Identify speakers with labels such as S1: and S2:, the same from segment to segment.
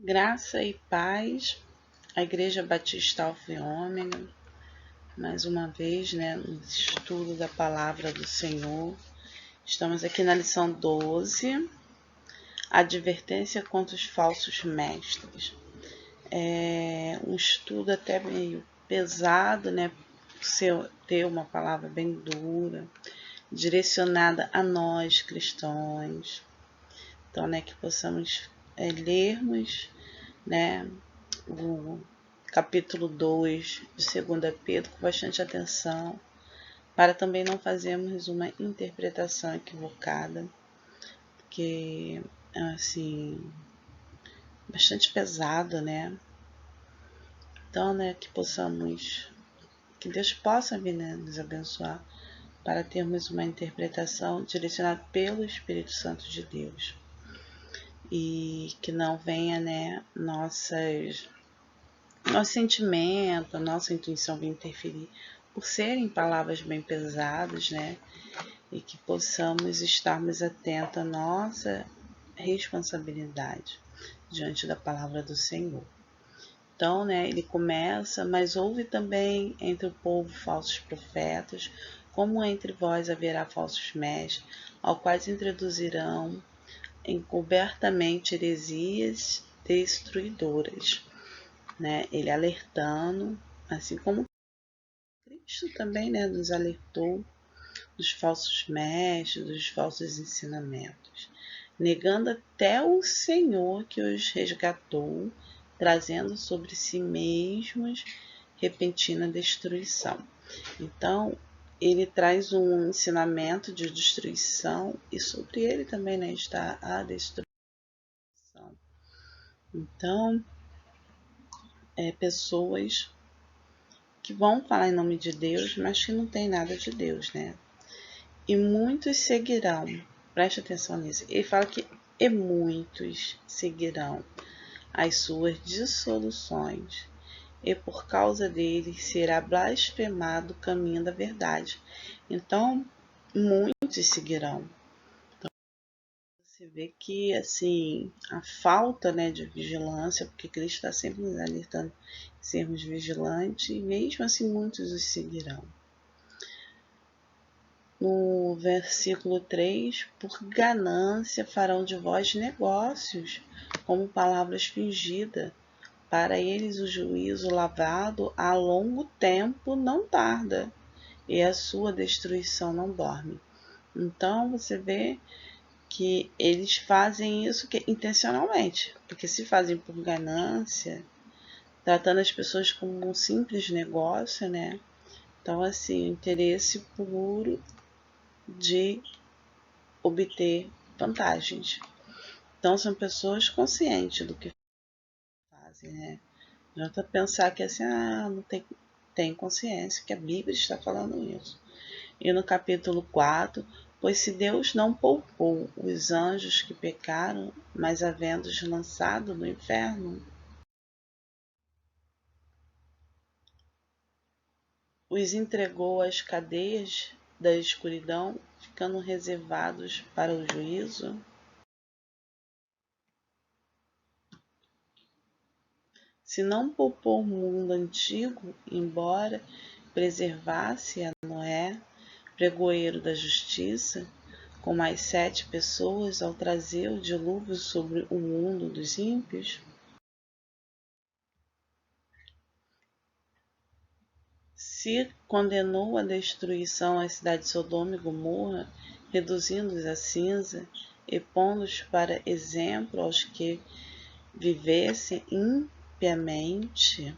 S1: Graça e paz, a Igreja Batista Alfa e Ômega, mais uma vez, no estudo da Palavra do Senhor. Estamos aqui na lição 12, Advertência contra os falsos mestres. É um estudo até meio pesado, por ter uma palavra bem dura, direcionada a nós cristãos. Então, que possamos lermos, o capítulo 2 de 2 Pedro com bastante atenção, para também não fazermos uma interpretação equivocada, porque assim, bastante pesado, Então, que Deus possa vir, nos abençoar para termos uma interpretação direcionada pelo Espírito Santo de Deus. E que não venha, nosso sentimento, a nossa intuição vir interferir, por serem palavras bem pesadas, e que possamos estarmos atentos à nossa responsabilidade diante da palavra do Senhor. Então, ele começa, mas houve também entre o povo falsos profetas, como entre vós haverá falsos mestres, ao quais introduzirão encobertamente heresias destruidoras, Ele alertando, assim como Cristo também, nos alertou dos falsos mestres, dos falsos ensinamentos, negando até o Senhor que os resgatou, trazendo sobre si mesmos repentina destruição. Então, ele traz um ensinamento de destruição e sobre ele também, está a destruição. Então, pessoas que vão falar em nome de Deus, mas que não tem nada de Deus, E muitos seguirão. Preste atenção nisso. Ele fala que e muitos seguirão as suas dissoluções, e por causa deles será blasfemado o caminho da verdade. Então, muitos seguirão. Então, você vê que, assim, a falta, de vigilância, porque Cristo está sempre nos alertando em sermos vigilantes, e mesmo assim muitos os seguirão. No versículo 3, por ganância farão de vós negócios, como palavras fingidas. Para eles o juízo lavado a longo tempo não tarda, e a sua destruição não dorme. Então você vê que eles fazem isso intencionalmente, porque se fazem por ganância, tratando as pessoas como um simples negócio, Então, assim, interesse puro de obter vantagens. Então, são pessoas conscientes do que fazem, Não adianta pensar que assim, não tem consciência, que a Bíblia está falando isso. E no capítulo 4, pois se Deus não poupou os anjos que pecaram, mas havendo-os lançado no inferno, os entregou às cadeias da escuridão, ficando reservados para o juízo. Se não poupou o mundo antigo, embora preservasse a Noé, pregoeiro da justiça, com mais 7 pessoas ao trazer o dilúvio sobre o mundo dos ímpios, se condenou à destruição a cidade de Sodoma e Gomorra, reduzindo-os a cinza e pondo-os para exemplo aos que vivessem impiamente,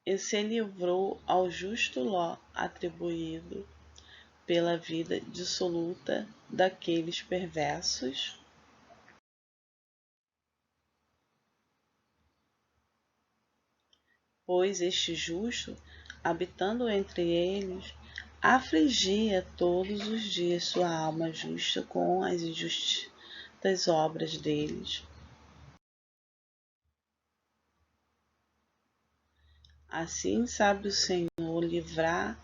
S1: e se livrou ao justo Ló atribuído pela vida dissoluta daqueles perversos, pois este justo, habitando entre eles, afligia todos os dias sua alma justa com as injustas obras deles. Assim sabe o Senhor livrar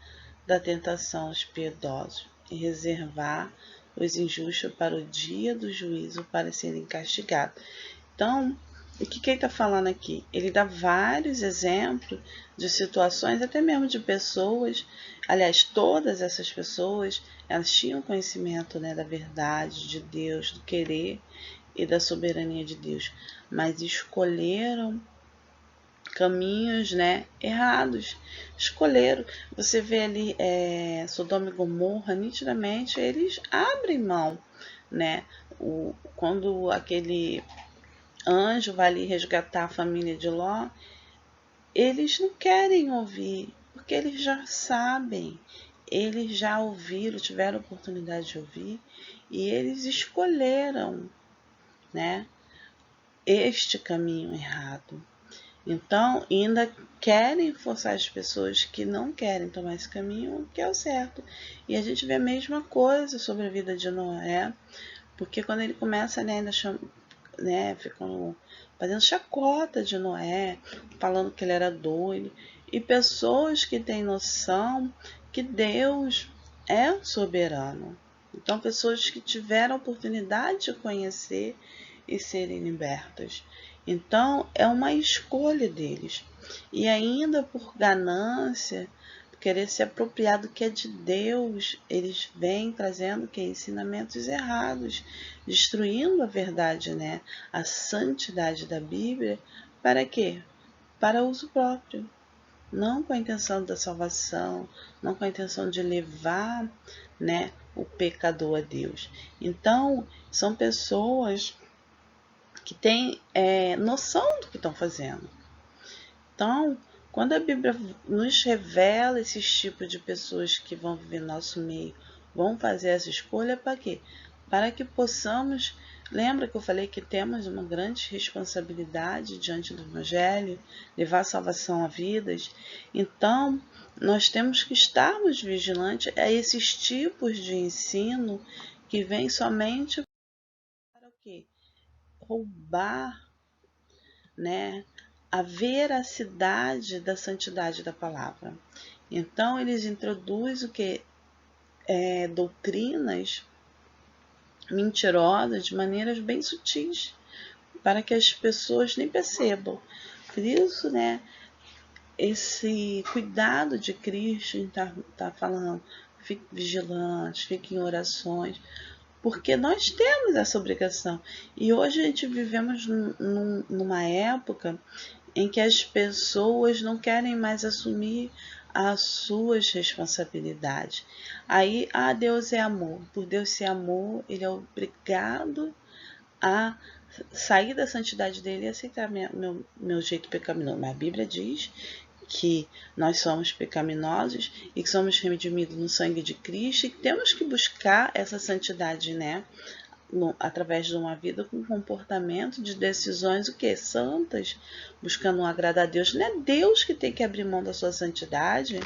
S1: da tentação os piedosos e reservar os injustos para o dia do juízo, para serem castigados. Então, o que ele está falando aqui? Ele dá vários exemplos de situações, até mesmo de pessoas. Aliás, todas essas pessoas, elas tinham conhecimento, né, da verdade de Deus, do querer e da soberania de Deus, mas escolheram caminhos, né, errados. Escolheram. Você vê ali Sodoma e Gomorra, nitidamente eles abrem mão, né? Quando aquele anjo vai ali resgatar a família de Ló, eles não querem ouvir, porque eles já sabem, eles já ouviram, tiveram oportunidade de ouvir, e eles escolheram, né, este caminho errado. Então, ainda querem forçar as pessoas que não querem tomar esse caminho, que é o certo. E a gente vê a mesma coisa sobre a vida de Noé, porque quando ele começa, né, ainda ficam fazendo chacota de Noé, falando que ele era doido, e pessoas que têm noção que Deus é soberano. Então, pessoas que tiveram a oportunidade de conhecer e serem libertas. Então, é uma escolha deles. E ainda por ganância, querer se apropriar do que é de Deus, eles vêm trazendo que ensinamentos errados, destruindo a verdade, né? A santidade da Bíblia, para quê? Para uso próprio, não com a intenção da salvação, não com a intenção de levar, né, o pecador a Deus. Então, são pessoas que têm noção do que estão fazendo. Então, quando a Bíblia nos revela esses tipos de pessoas que vão viver no nosso meio, vão fazer essa escolha, para quê? Para que possamos, lembra que eu falei que temos uma grande responsabilidade diante do Evangelho, levar a salvação a vidas? Então, nós temos que estarmos vigilantes a esses tipos de ensino que vêm somente para o quê? Roubar, né, a veracidade da santidade da palavra. Então, eles introduzem o que? Doutrinas mentirosas de maneiras bem sutis, para que as pessoas nem percebam. Por isso, né, esse cuidado de Cristo está falando, fique vigilante, fique em orações, porque nós temos essa obrigação. E hoje a gente vivemos numa época em que as pessoas não querem mais assumir as suas responsabilidades. Aí, Deus é amor. Por Deus ser amor, ele é obrigado a sair da santidade dele e aceitar meu jeito pecaminoso. Mas a Bíblia diz que nós somos pecaminosos e que somos redimidos no sangue de Cristo e que temos que buscar essa santidade, né? Através de uma vida com comportamento de decisões o que? Santas, buscando agradar a Deus. Não é Deus que tem que abrir mão da sua santidade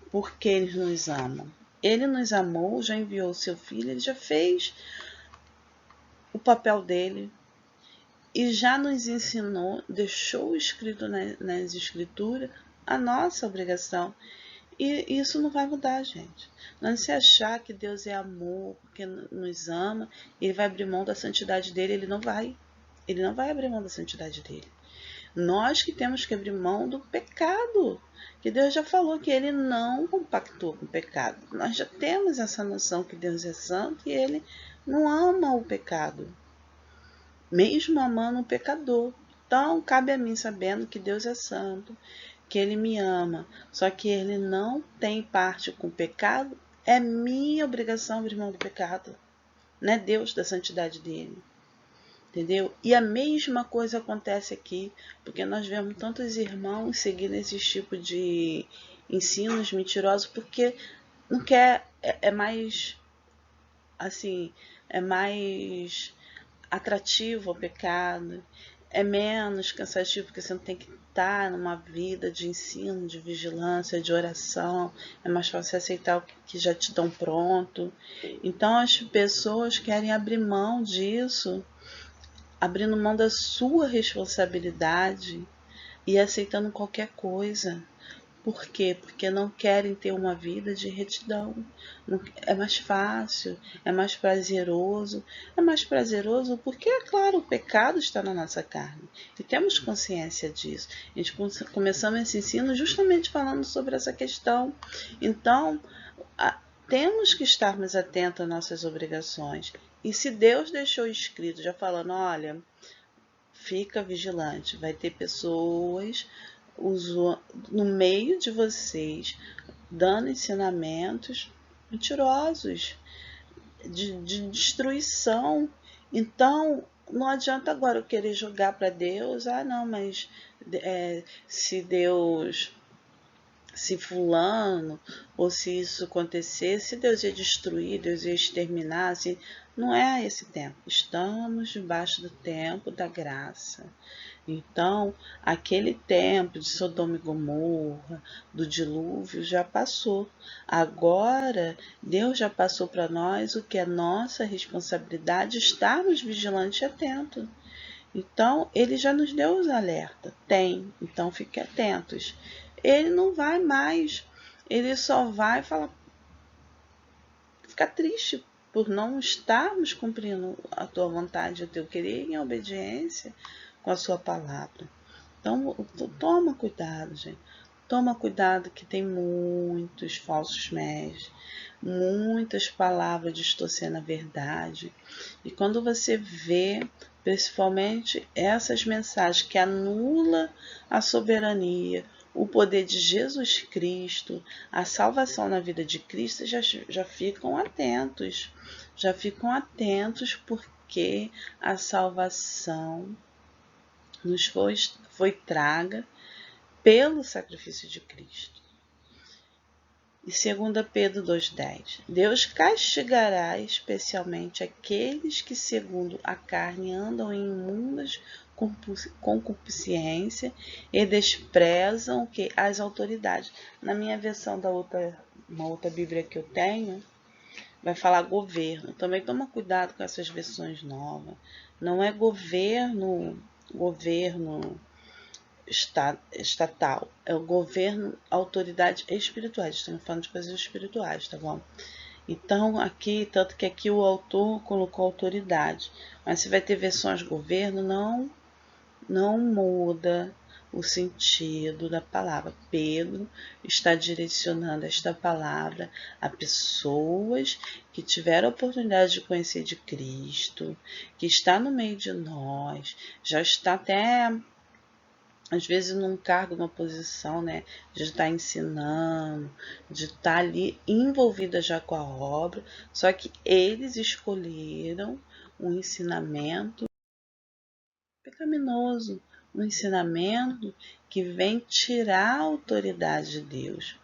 S1: porque Ele nos ama. Ele nos amou, já enviou o seu Filho, Ele já fez o papel dele e já nos ensinou, deixou escrito nas Escrituras a nossa obrigação. E isso não vai mudar, gente. Não se achar que Deus é amor, porque nos ama, e Ele vai abrir mão da santidade dele, Ele não vai. Ele não vai abrir mão da santidade dele. Nós que temos que abrir mão do pecado, que Deus já falou que Ele não compactou com o pecado. Nós já temos essa noção que Deus é santo e Ele não ama o pecado, mesmo amando o pecador. Então, cabe a mim, sabendo que Deus é santo, que Ele me ama, só que Ele não tem parte com o pecado, é minha obrigação abrir mão do pecado, não é Deus da santidade dele, entendeu? E a mesma coisa acontece aqui, porque nós vemos tantos irmãos seguindo esse tipo de ensinos mentirosos, porque não quer, é mais, assim, é mais atrativo ao pecado, é menos cansativo, porque você não tem que estar numa vida de ensino, de vigilância, de oração, é mais fácil aceitar o que já te dão pronto. Então as pessoas querem abrir mão disso, abrindo mão da sua responsabilidade e aceitando qualquer coisa, Por quê? Porque não querem ter uma vida de retidão. É mais fácil, é mais prazeroso. É mais prazeroso porque, é claro, o pecado está na nossa carne. E temos consciência disso. A gente começamos esse ensino justamente falando sobre essa questão. Então, temos que estarmos atentos às nossas obrigações. E se Deus deixou escrito, já falando, olha, fica vigilante, vai ter pessoas no meio de vocês dando ensinamentos mentirosos, de destruição. Então, não adianta agora eu querer jogar para Deus, não, mas se fulano, ou se isso acontecesse, Deus ia destruir, Deus ia exterminar, assim, não é esse tempo. Estamos debaixo do tempo da graça. Então, aquele tempo de Sodoma e Gomorra, do dilúvio, já passou. Agora, Deus já passou para nós o que é nossa responsabilidade, estarmos vigilantes e atentos. Então, ele já nos deu os alertas. Tem, então fiquem atentos. Ele não vai mais, ele só vai ficar triste por não estarmos cumprindo a tua vontade, o teu querer em obediência com a sua palavra. Então, toma cuidado, gente. Toma cuidado que tem muitos falsos mestres, muitas palavras distorcendo a verdade. E quando você vê, principalmente essas mensagens que anulam a soberania, o poder de Jesus Cristo, a salvação na vida de Cristo, já ficam atentos. Já ficam atentos porque a salvação nos foi traga pelo sacrifício de Cristo. E 2 Pedro 2,10. Deus castigará especialmente aqueles que, segundo a carne, andam em imundas concupiscência e desprezam as autoridades. Na minha versão uma outra Bíblia que eu tenho, vai falar governo. Também toma cuidado com essas versões novas. Não é governo estatal, é o governo, autoridades espirituais. Estamos falando de coisas espirituais, tá bom? Então, aqui, tanto que aqui o autor colocou autoridade, mas se vai ter versões governo, não muda o sentido da palavra. Pedro está direcionando esta palavra a pessoas que tiveram a oportunidade de conhecer de Cristo, que está no meio de nós, já está até às vezes num cargo, numa posição, né, de estar ensinando, de estar ali envolvida já com a obra, só que eles escolheram um ensinamento pecaminoso, um ensinamento que vem tirar a autoridade de Deus.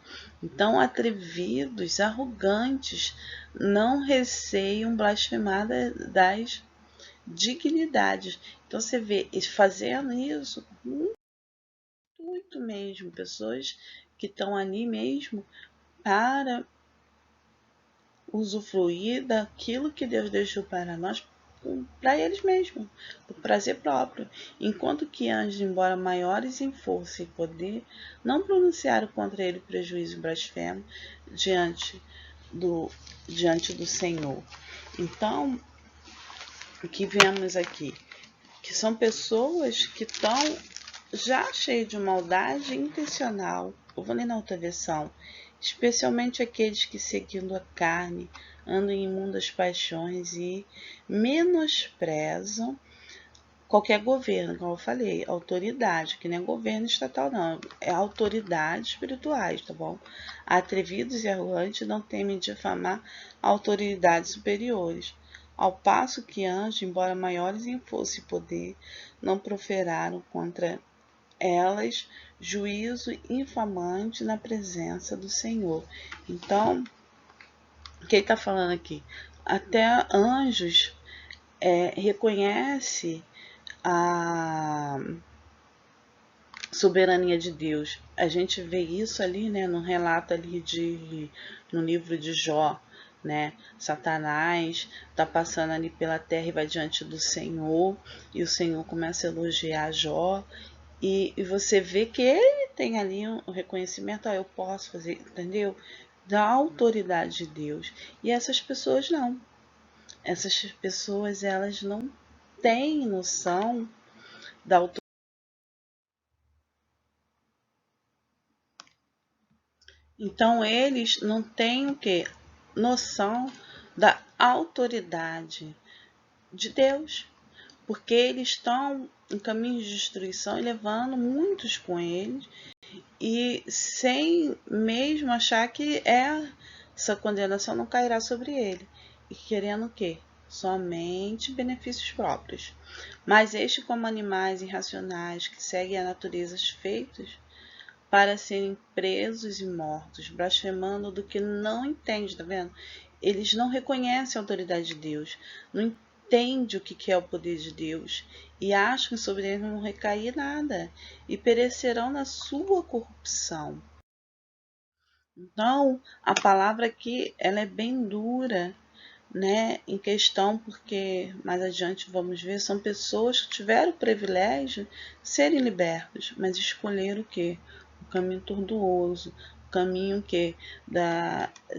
S1: Então, atrevidos, arrogantes, não receiam blasfemar das dignidades. Então, você vê eles fazendo isso muito mesmo, pessoas que estão ali mesmo para usufruir daquilo que Deus deixou para nós, para eles mesmos, por prazer próprio. Enquanto que anjos, embora maiores em força e poder, não pronunciaram contra ele prejuízo e blasfemo diante do Senhor. Então, o que vemos aqui? Que são pessoas que estão já cheias de maldade intencional. Eu vou ler na outra versão. Especialmente aqueles que, seguindo a carne, andam em imundas paixões e menosprezam qualquer governo, como eu falei, autoridade, que não é governo estatal não, é autoridades espirituais, tá bom? Atrevidos e arrogantes não temem difamar autoridades superiores, ao passo que anjos, embora maiores em força e poder, não proferaram contra elas juízo infamante na presença do Senhor. Então, o que ele está falando aqui? Até anjos reconhece a soberania de Deus. A gente vê isso ali, né, no relato ali no livro de Jó, né? Satanás está passando ali pela terra e vai diante do Senhor, e o Senhor começa a elogiar Jó, e você vê que ele tem ali o reconhecimento, eu posso fazer, entendeu? Da autoridade de Deus. E essas pessoas não. Essas pessoas, elas não têm noção da autoridade. Então, eles não têm o quê? Noção da autoridade de Deus. Porque eles estão em caminho de destruição e levando muitos com eles, e sem mesmo achar que essa condenação não cairá sobre ele, e querendo o quê? Somente benefícios próprios. Mas estes, como animais irracionais que seguem a natureza, feitos para serem presos e mortos, blasfemando do que não entende, tá vendo? Eles não reconhecem a autoridade de Deus, não entendem o que é o poder de Deus e acham que sobre eles não recair nada e perecerão na sua corrupção. Então, a palavra aqui, ela é bem dura, né, em questão, porque mais adiante vamos ver, são pessoas que tiveram o privilégio de serem libertos, mas escolheram o quê? O caminho tortuoso, o caminho que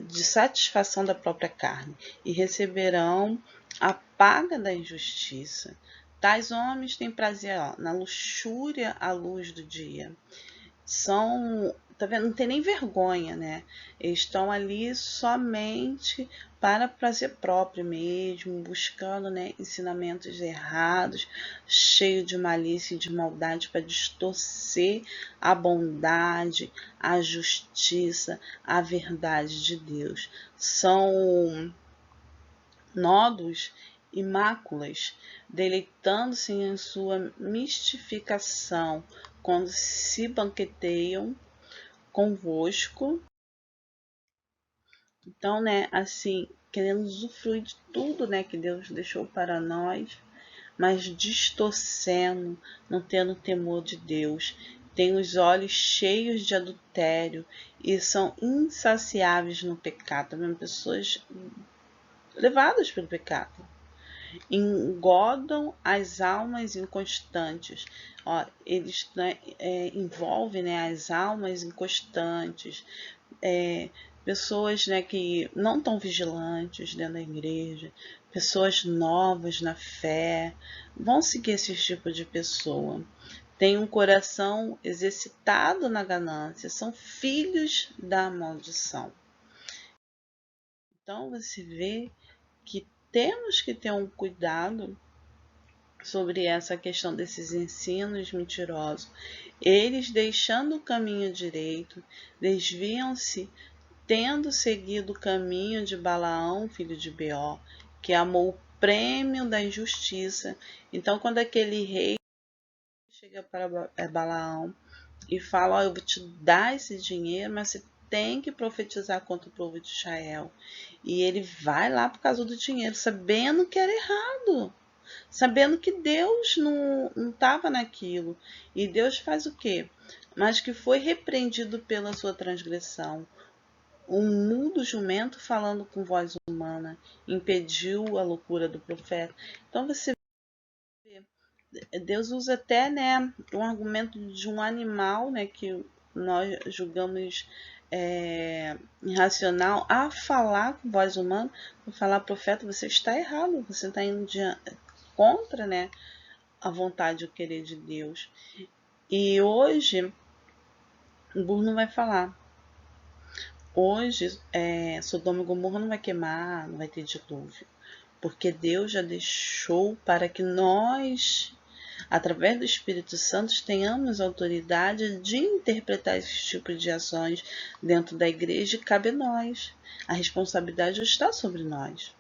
S1: de satisfação da própria carne, e receberão a paga da injustiça. Tais homens têm prazer na luxúria à luz do dia. Tá vendo? Não tem nem vergonha, né? Eles estão ali somente para prazer próprio mesmo, buscando, né, ensinamentos errados, cheio de malícia e de maldade para distorcer a bondade, a justiça, a verdade de Deus. São nódulos e máculas, deleitando-se em sua mistificação, quando se banqueteiam convosco. Então, né, assim, querendo usufruir de tudo, né, que Deus deixou para nós, mas distorcendo, não tendo temor de Deus. Tem os olhos cheios de adultério e são insaciáveis no pecado. Mesmo pessoas levadas pelo pecado. Engodam as almas inconstantes. Ó, eles, né, envolvem, né, as almas inconstantes, pessoas, né, que não estão vigilantes dentro da igreja, pessoas novas na fé, vão seguir esse tipo de pessoa. Tem um coração exercitado na ganância, são filhos da maldição. Então você vê que temos que ter um cuidado sobre essa questão desses ensinos mentirosos. Eles, deixando o caminho direito, desviam-se, tendo seguido o caminho de Balaão, filho de Beor, que amou o prêmio da injustiça. Então, quando aquele rei chega para Balaão e fala, eu vou te dar esse dinheiro, mas você tem que profetizar contra o povo de Israel. E ele vai lá por causa do dinheiro, sabendo que era errado, sabendo que Deus não estava naquilo. E Deus faz o quê? Mas que foi repreendido pela sua transgressão. Um mudo jumento falando com voz humana impediu a loucura do profeta. Então você vê, Deus usa até, né, um argumento de um animal, né, que nós julgamos irracional, a falar com voz humana, para falar, profeta, você está errado, você está indo contra, né, a vontade e o querer de Deus. E hoje, o burro não vai falar. Hoje, Sodoma e Gomorra não vai queimar, não vai ter dilúvio, porque Deus já deixou para que nós, através do Espírito Santo, tenhamos autoridade de interpretar esses tipos de ações dentro da igreja, e cabe a nós. A responsabilidade já está sobre nós.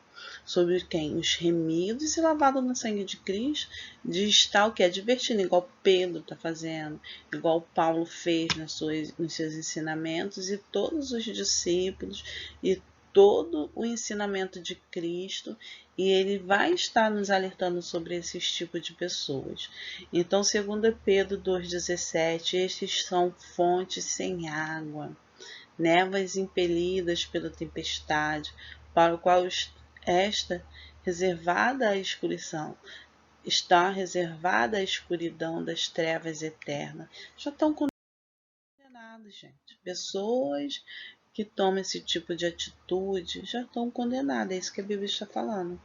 S1: Sobre quem? Os remidos e lavados no sangue de Cristo, de estar o que? Advertindo, igual Pedro está fazendo, igual Paulo fez nos seus ensinamentos, e todos os discípulos, e todo o ensinamento de Cristo, e ele vai estar nos alertando sobre esses tipos de pessoas. Então, segundo Pedro 2,17, estes são fontes sem água, névoas impelidas pela tempestade, para o qual esta reservada à escuridão, está reservada à escuridão das trevas eternas. Já estão condenadas, gente. Pessoas que tomam esse tipo de atitude já estão condenadas, é isso que a Bíblia está falando.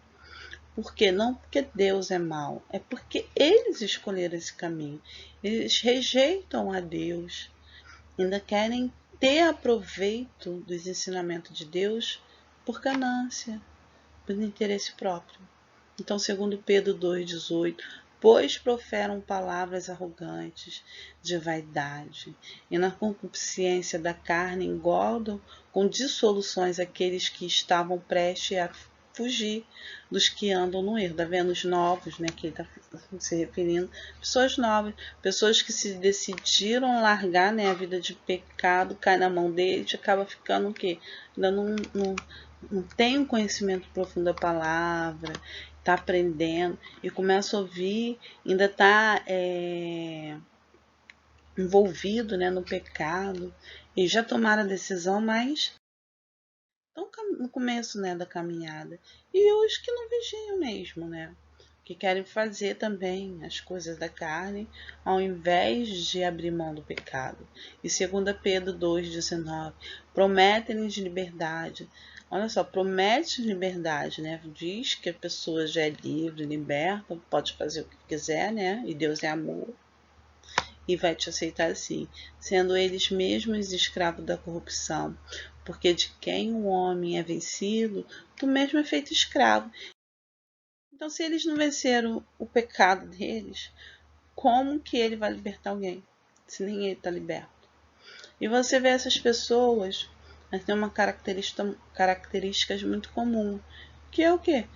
S1: Por quê? Não porque Deus é mau, é porque eles escolheram esse caminho. Eles rejeitam a Deus, ainda querem ter aproveito dos ensinamentos de Deus por ganância, por interesse próprio. Então, segundo Pedro 2,18, pois proferam palavras arrogantes de vaidade, e na concupiscência da carne engordam com dissoluções aqueles que estavam prestes a fugir dos que andam no erro. Tá vendo? Os novos, né? Que ele está se referindo. Pessoas novas, pessoas que se decidiram largar, né, a vida de pecado, cai na mão deles, acaba ficando o quê? Ainda não tem um conhecimento profundo da palavra, está aprendendo e começa a ouvir, ainda está envolvido, né, no pecado e já tomaram a decisão, mas estão no começo, né, da caminhada. E os que não vigiam mesmo, né? Que querem fazer também as coisas da carne, ao invés de abrir mão do pecado. E 2 Pedro 2,19, prometem-lhes liberdade. Olha só, promete liberdade, né? Diz que a pessoa já é livre, liberta, pode fazer o que quiser, né? E Deus é amor e vai te aceitar assim, sendo eles mesmos escravos da corrupção, porque de quem o homem é vencido, tu mesmo é feito escravo. Então, se eles não venceram o pecado deles, como que ele vai libertar alguém, se nem ele está liberto? E você vê essas pessoas, elas têm uma características muito comum, que é o quê?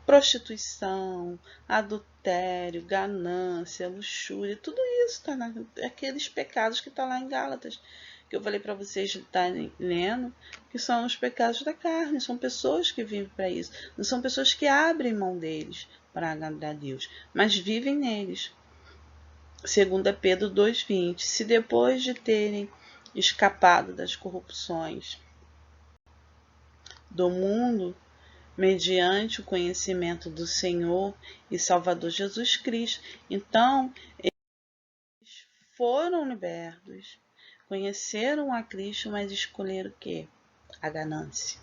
S1: Prostituição, adultério, ganância, luxúria, tudo isso está aqueles pecados que está lá em Gálatas, que eu falei para vocês estarem lendo, que são os pecados da carne, são pessoas que vivem para isso, não são pessoas que abrem mão deles para agradar a Deus, mas vivem neles. 2 Pedro 2,20, se depois de terem escapado das corrupções do mundo, mediante o conhecimento do Senhor e Salvador Jesus Cristo. Então, eles foram libertos, conheceram a Cristo, mas escolheram o quê? A ganância.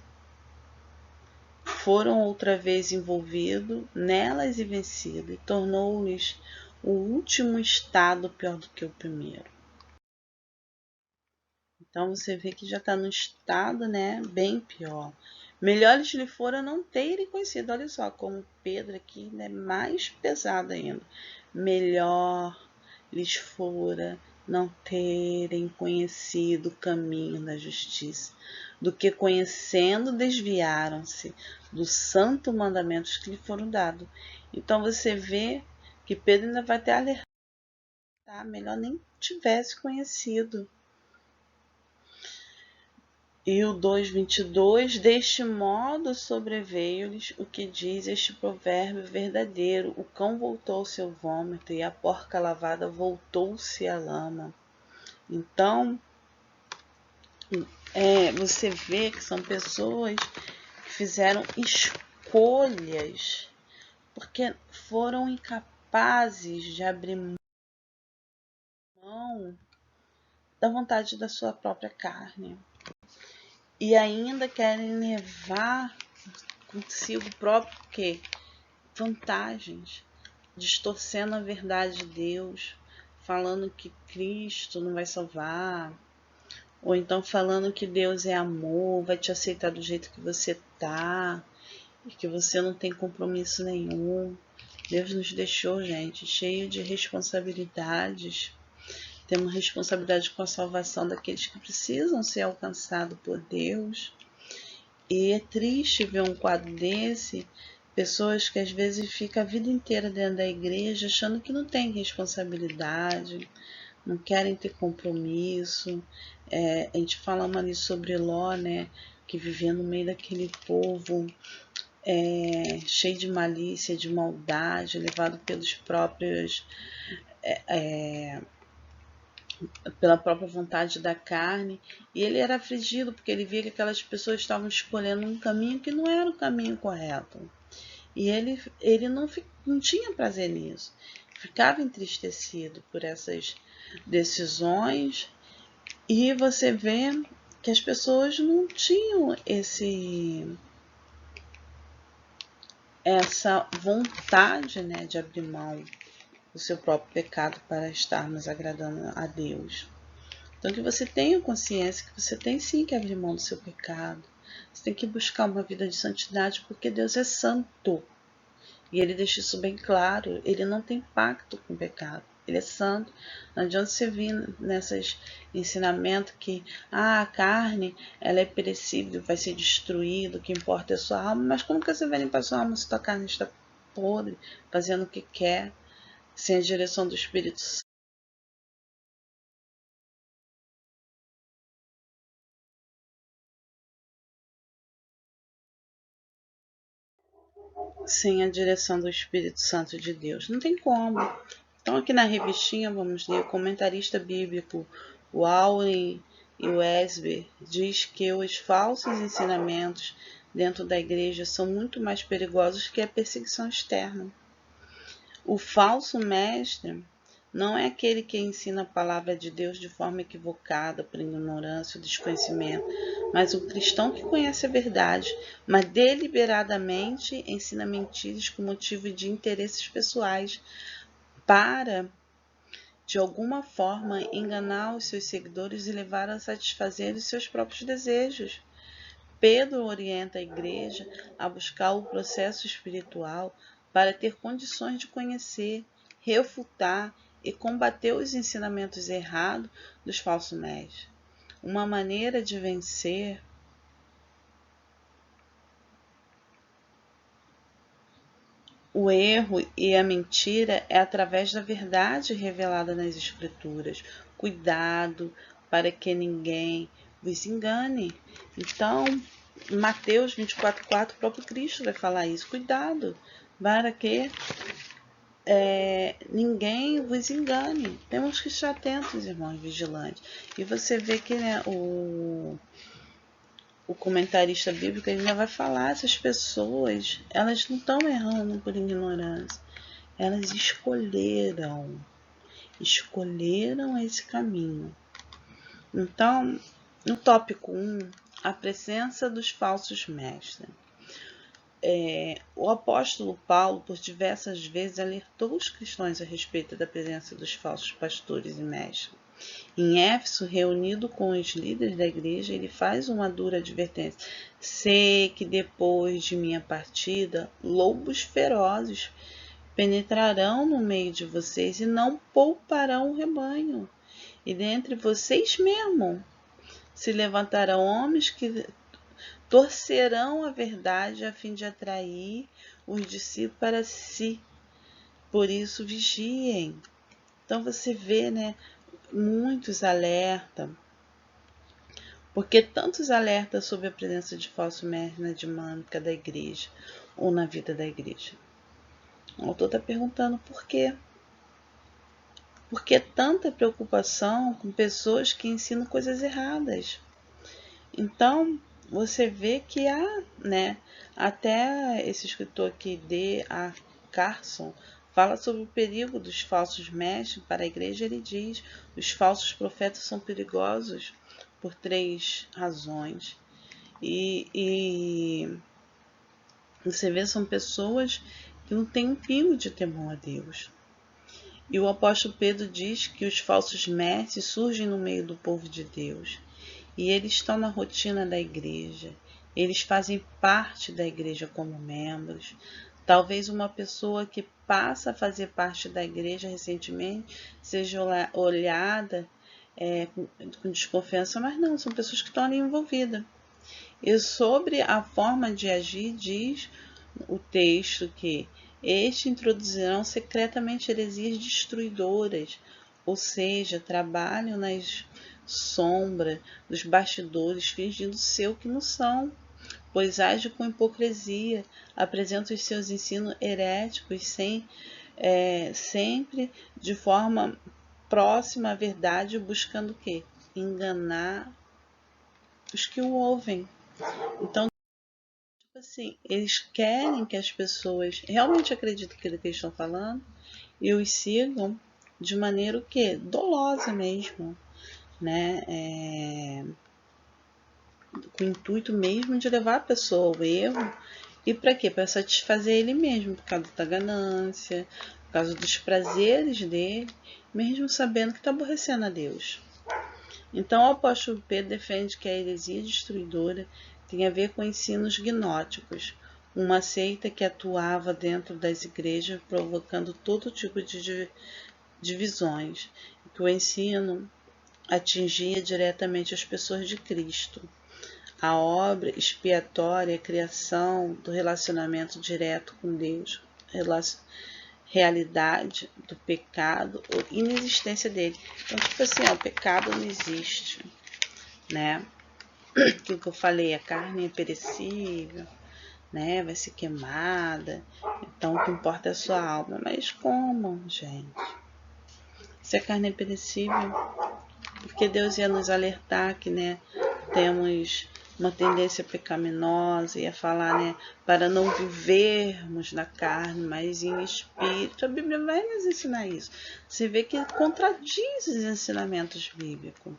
S1: Foram outra vez envolvidos nelas e vencidos, e tornou-lhes o último estado pior do que o primeiro. Então você vê que já está no estado, né, bem pior. Melhores lhe fora não terem conhecido. Olha só, como Pedro aqui, né, mais pesado ainda. Melhor lhes fora não terem conhecido o caminho da justiça, do que conhecendo desviaram-se dos santos mandamentos que lhe foram dados. Então você vê que Pedro ainda vai ter alertado, melhor nem tivesse conhecido. E o 2,22, deste modo sobreveio-lhes o que diz este provérbio verdadeiro: o cão voltou ao seu vômito e a porca lavada voltou-se à lama. Então, você vê que são pessoas que fizeram escolhas porque foram incapazes de abrir mão da vontade da sua própria carne. E ainda querem levar consigo próprio que vantagens, distorcendo a verdade de Deus, falando que Cristo não vai salvar, ou então falando que Deus é amor, vai te aceitar do jeito que você tá, e que você não tem compromisso nenhum. Deus nos deixou, gente, cheio de responsabilidades. Temos responsabilidade com a salvação daqueles que precisam ser alcançados por Deus. E é triste ver um quadro desse, pessoas que às vezes ficam a vida inteira dentro da igreja achando que não tem responsabilidade, não querem ter compromisso. A gente falando ali sobre Ló, né, que vivia no meio daquele povo cheio de malícia, de maldade, levado pelos próprios pela própria vontade da carne, e ele era afligido porque ele via que aquelas pessoas estavam escolhendo um caminho que não era o caminho correto. E ele não tinha prazer nisso, ficava entristecido por essas decisões E você vê que as pessoas não tinham essa vontade, né, de abrir mão do seu próprio pecado para estarmos agradando a Deus. Então, que você tenha consciência que você tem sim que abrir mão do seu pecado. Você tem que buscar uma vida de santidade, porque Deus é santo. E Ele deixa isso bem claro. Ele não tem pacto com o pecado. Ele é santo. Não adianta você vir nesses ensinamentos que a carne ela é perecível, vai ser destruída, o que importa é a sua alma. Mas como que você vai limpar a sua alma se a carne está podre, fazendo o que quer, sem a direção do Espírito Santo? Sem a direção do Espírito Santo de Deus. Não tem como. Então, aqui na revistinha, vamos ler, o comentarista bíblico Warren Wiersbe diz que os falsos ensinamentos dentro da igreja são muito mais perigosos que a perseguição externa. O falso mestre não é aquele que ensina a palavra de Deus de forma equivocada, por ignorância ou desconhecimento, mas o cristão que conhece a verdade, mas deliberadamente ensina mentiras com motivo de interesses pessoais, para, de alguma forma, enganar os seus seguidores e levar a satisfazer os seus próprios desejos. Pedro orienta a igreja a buscar o processo espiritual para ter condições de conhecer, refutar e combater os ensinamentos errados dos falsos mestres. Uma maneira de vencer o erro e a mentira é através da verdade revelada nas Escrituras. Cuidado para que ninguém vos engane. Então, Mateus 24:4, o próprio Cristo vai falar isso. Cuidado para que ninguém vos engane. Temos que estar atentos, irmãos vigilantes. E você vê que, né, o comentarista bíblico ainda vai falar, essas pessoas, elas não estão errando por ignorância. Elas escolheram esse caminho. Então, no tópico 1, a presença dos falsos mestres. O apóstolo Paulo, por diversas vezes, alertou os cristãos a respeito da presença dos falsos pastores e mestres. Em Éfeso, reunido com os líderes da igreja, ele faz uma dura advertência. Sei que depois de minha partida, lobos ferozes penetrarão no meio de vocês e não pouparão o rebanho. E dentre vocês mesmo se levantarão homens que torcerão a verdade a fim de atrair os discípulos para si. Por isso, vigiem. Então você vê, né, muitos alertas. Porque tantos alertas sobre a presença de falso mestre na dinâmica da igreja ou na vida da igreja? O autor está perguntando por quê. Por que tanta preocupação com pessoas que ensinam coisas erradas? Então, você vê que há, né, até esse escritor aqui, D.A. Carson, fala sobre o perigo dos falsos mestres para a igreja. Ele diz: os falsos profetas são perigosos por 3 razões. E você vê, são pessoas que não têm um pingo de temor a Deus. E o apóstolo Pedro diz que os falsos mestres surgem no meio do povo de Deus. E eles estão na rotina da igreja. Eles fazem parte da igreja como membros. Talvez uma pessoa que passa a fazer parte da igreja recentemente seja olhada com desconfiança, mas não, são pessoas que estão ali envolvidas. E sobre a forma de agir, diz o texto que estes introduzirão secretamente heresias destruidoras, ou seja, trabalham nas sombras dos bastidores, fingindo ser o que não são, pois agem com hipocrisia, apresentam os seus ensinos heréticos sempre de forma próxima à verdade, buscando o quê? Enganar os que o ouvem. Então, assim, eles querem que as pessoas realmente acreditem naquilo que eles estão falando e os sigam de maneira o quê? Dolosa mesmo. né, com o intuito mesmo de levar a pessoa ao erro. E para quê? Para satisfazer ele mesmo, por causa da ganância, por causa dos prazeres dele, mesmo sabendo que está aborrecendo a Deus. Então, o apóstolo Pedro defende que a heresia destruidora tem a ver com ensinos gnósticos, uma seita que atuava dentro das igrejas provocando todo tipo de divisões, que o ensino atingia diretamente as pessoas de Cristo. A obra expiatória, a criação do relacionamento direto com Deus, realidade do pecado ou inexistência dele. Então, tipo assim, o pecado não existe, né? Aquilo que eu falei, a carne é perecível, né? Vai ser queimada. Então, o que importa é a sua alma. Mas como, gente? Se a carne é perecível, porque Deus ia nos alertar que, né, temos uma tendência pecaminosa, ia falar, né, para não vivermos na carne, mas em espírito. A Bíblia vai nos ensinar isso. Você vê que contradiz os ensinamentos bíblicos.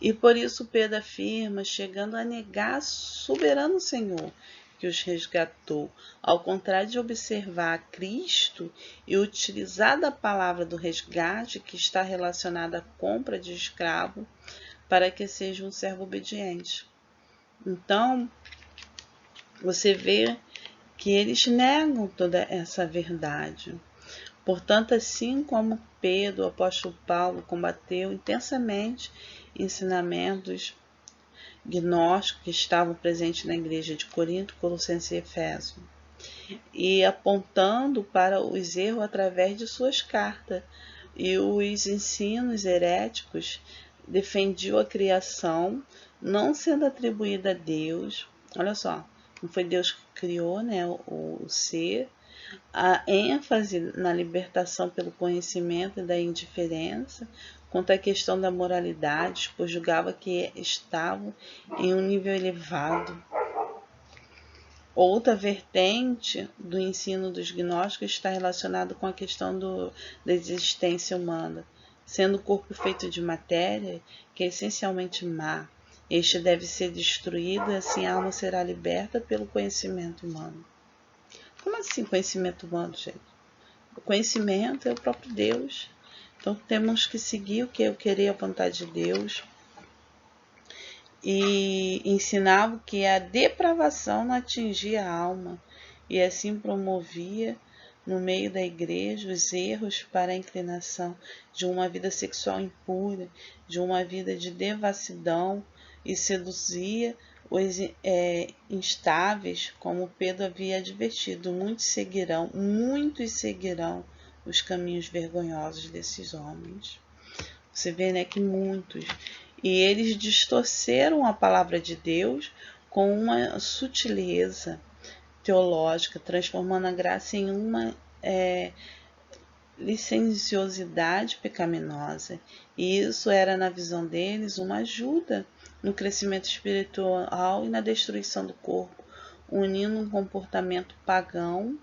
S1: E por isso Pedro afirma, chegando a negar soberano Senhor que os resgatou, ao contrário de observar a Cristo e utilizar da palavra do resgate que está relacionada à compra de escravo para que seja um servo obediente. Então, você vê que eles negam toda essa verdade. Portanto, assim como Pedro, o apóstolo Paulo, combateu intensamente ensinamentos gnósticos que estavam presentes na igreja de Corinto, Colossenses e Efésios, e apontando para os erros através de suas cartas, e os ensinos heréticos defendiam a criação não sendo atribuída a Deus. Olha só, não foi Deus que criou, né, o ser. A ênfase na libertação pelo conhecimento e da indiferença quanto à questão da moralidade, pois julgava que estavam em um nível elevado. Outra vertente do ensino dos gnósticos está relacionada com a questão da existência humana, sendo o corpo feito de matéria, que é essencialmente má. Este deve ser destruído e assim a alma será liberta pelo conhecimento humano. Como assim conhecimento humano, gente? O conhecimento é o próprio Deus. Então temos que seguir o que eu querer, a vontade de Deus. E ensinava que a depravação não atingia a alma e assim promovia no meio da igreja os erros para a inclinação de uma vida sexual impura, de uma vida de devassidão e seduzia os instáveis, como Pedro havia advertido. Muitos seguirão os caminhos vergonhosos desses homens. Você vê, né, que muitos. E eles distorceram a palavra de Deus com uma sutileza teológica, transformando a graça em uma licenciosidade pecaminosa. E isso era, na visão deles, uma ajuda no crescimento espiritual e na destruição do corpo, unindo um comportamento pagão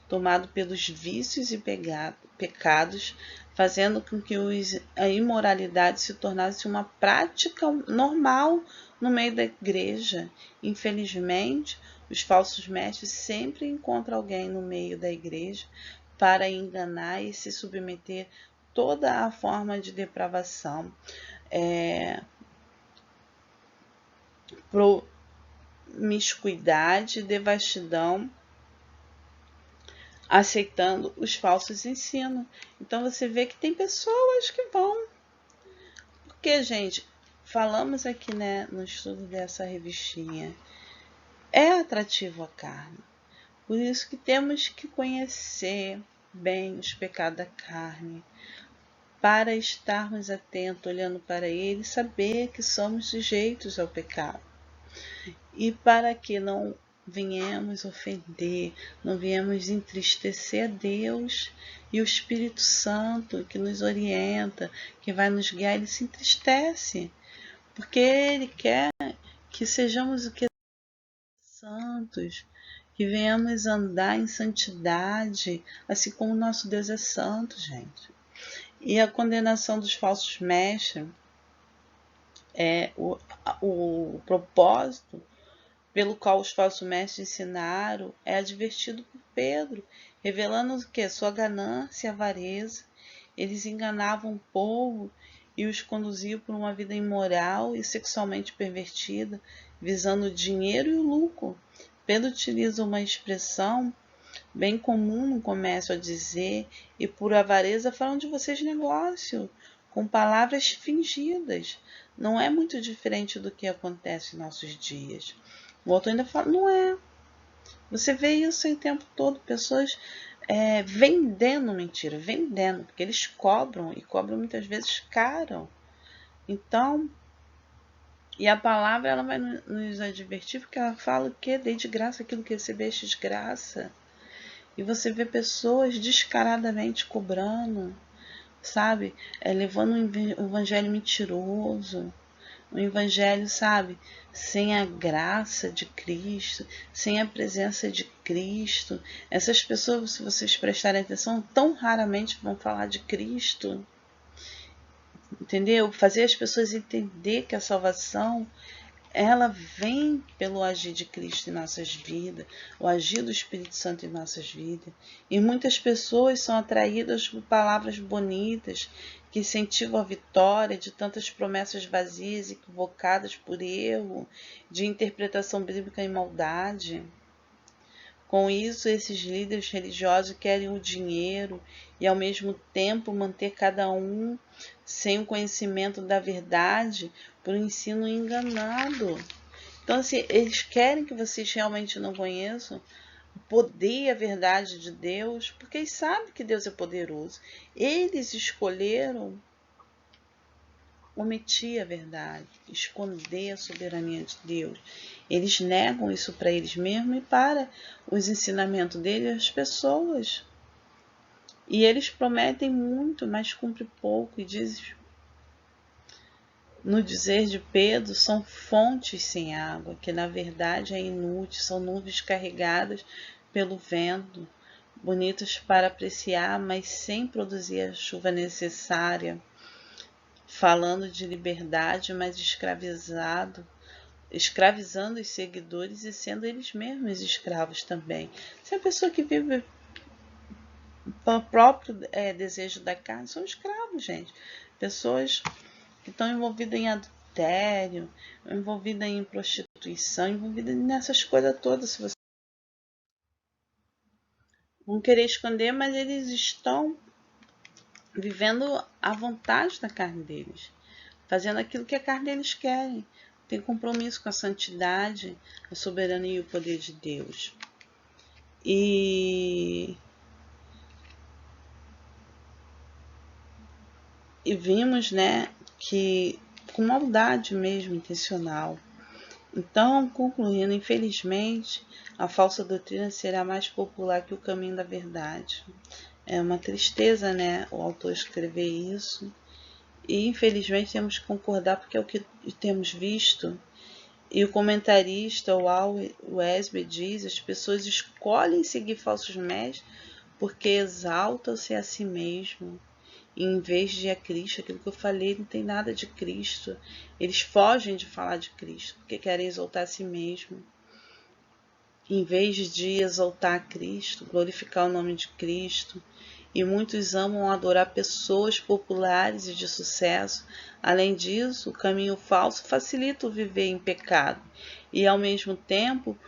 S1: tomado pelos vícios e pecados, fazendo com que a imoralidade se tornasse uma prática normal no meio da igreja. Infelizmente, os falsos mestres sempre encontram alguém no meio da igreja para enganar e se submeter toda a forma de depravação, promiscuidade, devastidão, aceitando os falsos ensinos. Então você vê que tem pessoas que vão. Porque, gente, falamos aqui, né, no estudo dessa revistinha, é atrativo a carne. Por isso que temos que conhecer bem os pecados da carne, para estarmos atentos, olhando para ele, saber que somos sujeitos ao pecado. E para que não venhamos ofender, não venhamos entristecer a Deus e o Espírito Santo que nos orienta, que vai nos guiar, ele se entristece, porque ele quer que sejamos o que? Santos, que venhamos andar em santidade, assim como nosso Deus é santo, gente. E a condenação dos falsos mestres O propósito pelo qual os falsos mestres ensinaram é advertido por Pedro, revelando que sua ganância e avareza. Eles enganavam o povo e os conduziam por uma vida imoral e sexualmente pervertida, visando o dinheiro e o lucro. Pedro utiliza uma expressão bem comum no comércio a dizer, e por avareza falam de vocês negócio, com palavras fingidas. Não é muito diferente do que acontece em nossos dias. O outro ainda fala, não é. Você vê isso o tempo todo, pessoas vendendo mentira, vendendo, porque eles cobram, e cobram muitas vezes caro. Então, e a palavra ela vai nos advertir, porque ela fala o quê? Dei de graça aquilo que recebeste de graça. E você vê pessoas descaradamente cobrando, sabe? Levando um evangelho mentiroso, um evangelho, sabe? Sem a graça de Cristo, sem a presença de Cristo. Essas pessoas, se vocês prestarem atenção, tão raramente vão falar de Cristo. Entendeu? Fazer as pessoas entender que a salvação ela vem pelo agir de Cristo em nossas vidas, o agir do Espírito Santo em nossas vidas. E muitas pessoas são atraídas por palavras bonitas que incentivam a vitória de tantas promessas vazias, equivocadas por erro, de interpretação bíblica e maldade. Com isso, esses líderes religiosos querem o dinheiro e, ao mesmo tempo, manter cada um sem o conhecimento da verdade por um ensino enganado. Então, assim, eles querem que vocês realmente não conheçam o poder e a verdade de Deus, porque eles sabem que Deus é poderoso. Eles escolheram omitir a verdade, esconder a soberania de Deus. Eles negam isso para eles mesmos e para os ensinamentos deles às pessoas. E eles prometem muito, mas cumprem pouco. E diz, no dizer de Pedro, são fontes sem água, que na verdade é inútil, são nuvens carregadas pelo vento, bonitas para apreciar, mas sem produzir a chuva necessária. Falando de liberdade, mas escravizando os seguidores e sendo eles mesmos escravos também. Se a pessoa que vive pelo próprio desejo da carne, são escravos, gente. Pessoas que estão envolvidas em adultério, envolvidas em prostituição, envolvidas nessas coisas todas. Se você vão querer esconder, mas eles estão vivendo à vontade da carne deles, fazendo aquilo que a carne deles querem. Tem compromisso com a santidade, a soberania e o poder de Deus. E vimos, né, que com maldade mesmo, intencional. Então, concluindo, infelizmente, a falsa doutrina será mais popular que o caminho da verdade. É uma tristeza, né, o autor escrever isso. E, infelizmente, temos que concordar porque é o que temos visto. E o comentarista, o Al Wesley, diz: as pessoas escolhem seguir falsos mestres porque exaltam-se a si mesmo. E em vez de a Cristo, aquilo que eu falei, não tem nada de Cristo. Eles fogem de falar de Cristo porque querem exaltar a si mesmo. Em vez de exaltar a Cristo, glorificar o nome de Cristo. E muitos amam adorar pessoas populares e de sucesso. Além disso, o caminho falso facilita o viver em pecado e, ao mesmo tempo,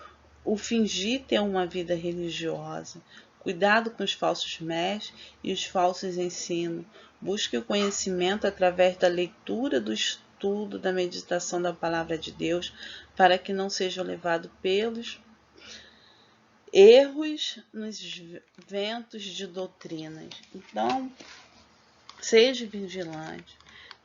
S1: o fingir ter uma vida religiosa. Cuidado com os falsos mestres e os falsos ensinos. Busque o conhecimento através da leitura, do estudo, da meditação da palavra de Deus, para que não sejam levados pelos erros nos ventos de doutrinas. Então, seja vigilante.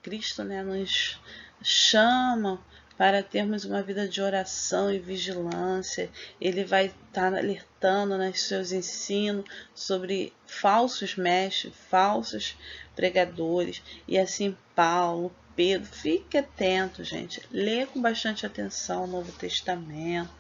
S1: Cristo, né, nos chama para termos uma vida de oração e vigilância. Ele vai estar alertando nos seus ensinos sobre falsos mestres, falsos pregadores. E assim Paulo, Pedro, fique atento, gente. Lê com bastante atenção o Novo Testamento,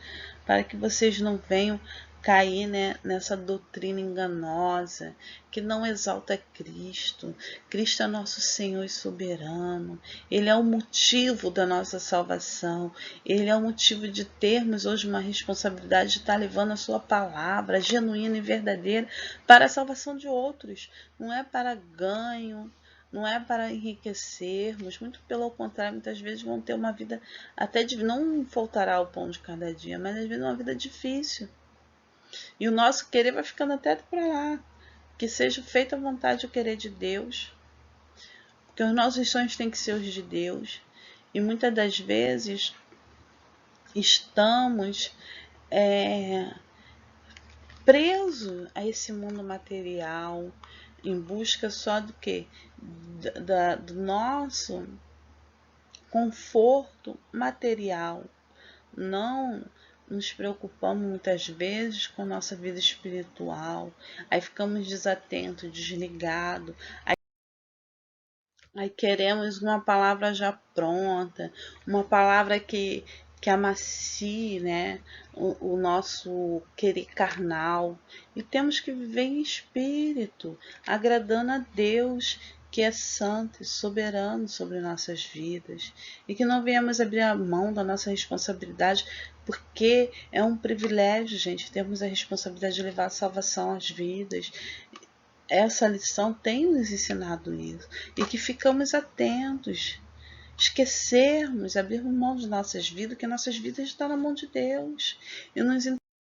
S1: para que vocês não venham cair, né, nessa doutrina enganosa que não exalta Cristo. Cristo é nosso Senhor e soberano. Ele é o motivo da nossa salvação. Ele é o motivo de termos hoje uma responsabilidade de estar levando a sua palavra genuína e verdadeira para a salvação de outros. Não é para ganho, não é para enriquecermos, muito pelo contrário, muitas vezes vão ter uma vida até não faltará o pão de cada dia, mas às vezes uma vida difícil. E o nosso querer vai ficando até para lá. Que seja feita a vontade e o querer de Deus. Porque os nossos sonhos têm que ser os de Deus. E muitas das vezes estamos presos a esse mundo material, em busca só do quê? Do nosso conforto material. Não nos preocupamos muitas vezes com a nossa vida espiritual, aí ficamos desatentos, desligados, aí queremos uma palavra já pronta, uma palavra que amacie, né, o nosso querer carnal, e temos que viver em espírito, agradando a Deus, que é santo e soberano sobre nossas vidas, e que não venhamos abrir a mão da nossa responsabilidade, porque é um privilégio, gente, termos a responsabilidade de levar a salvação às vidas. Essa lição tem nos ensinado isso, e que ficamos atentos, esquecermos, abrirmos mão de nossas vidas, que nossas vidas estão na mão de Deus, e nos